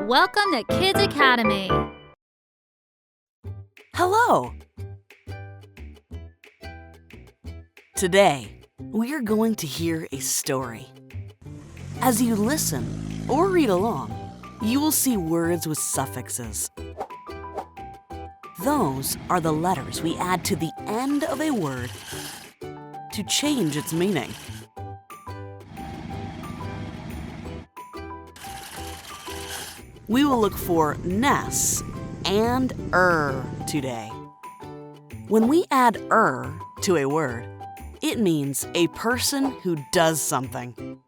Welcome to Kids Academy. Hello! Today, we are going to hear a story. As you listen or read along, you will see words with suffixes. Those are the letters we add to the end of a word to change its meaning. We will look for NESS and today. When we add to a word, it means a person who does something.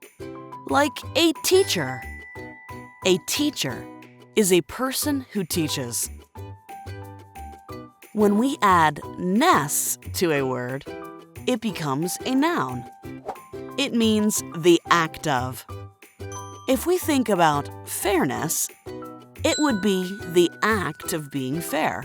Like a teacher. A teacher is a person who teaches. When we add NESS to a word, it becomes a noun. It means the act of. If we think about fairness, it would be the act of being fair.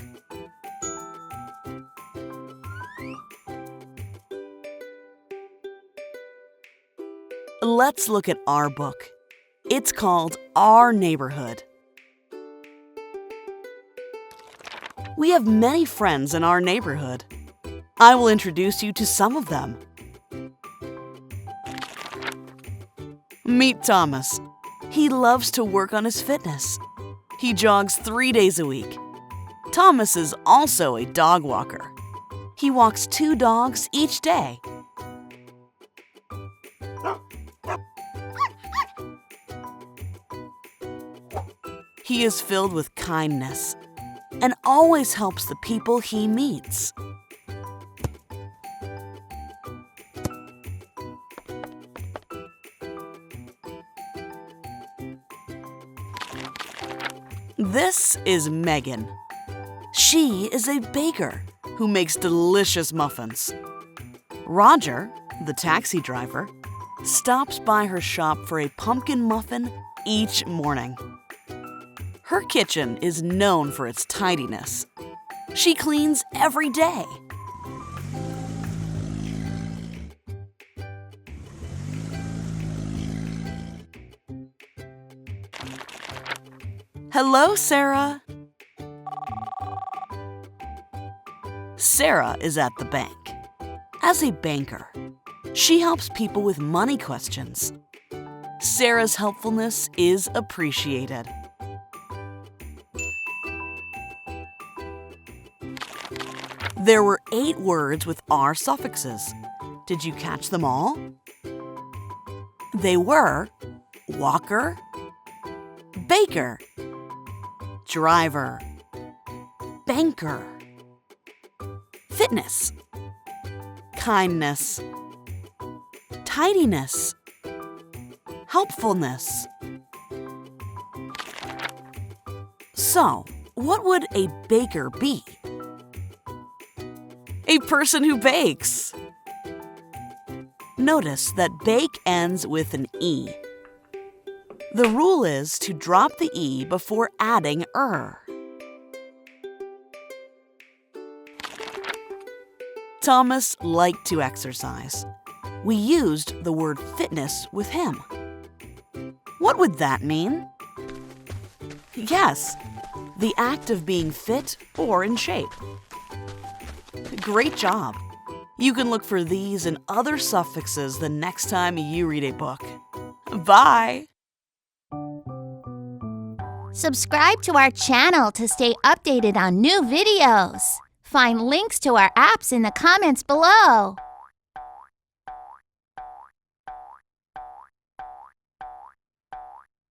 Let's look at our book. It's called Our Neighborhood. We have many friends in our neighborhood. I will introduce you to some of them. Meet Thomas. He loves to work on his fitness. He jogs 3 days a week. Thomas is also a dog walker. He walks 2 dogs each day. He is filled with kindness and always helps the people he meets. This is Megan. She is a baker who makes delicious muffins. Roger, the taxi driver, stops by her shop for a pumpkin muffin each morning. Her kitchen is known for its tidiness. She cleans every day. Hello, Sara. Sara is at the bank. As a banker, she helps people with money questions. Sara's helpfulness is appreciated. There were 8 words with R suffixes. Did you catch them all? They were walker, baker, driver, banker, fitness, kindness, tidiness, helpfulness. So, what would a baker be? A person who bakes. Notice that bake ends with an E. The rule is to drop the E before adding Thomas liked to exercise. We used the word fitness with him. What would that mean? Yes, the act of being fit or in shape. Great job! You can look for these and other suffixes the next time you read a book. Bye! Subscribe to our channel to stay updated on new videos. Find links to our apps in the comments below.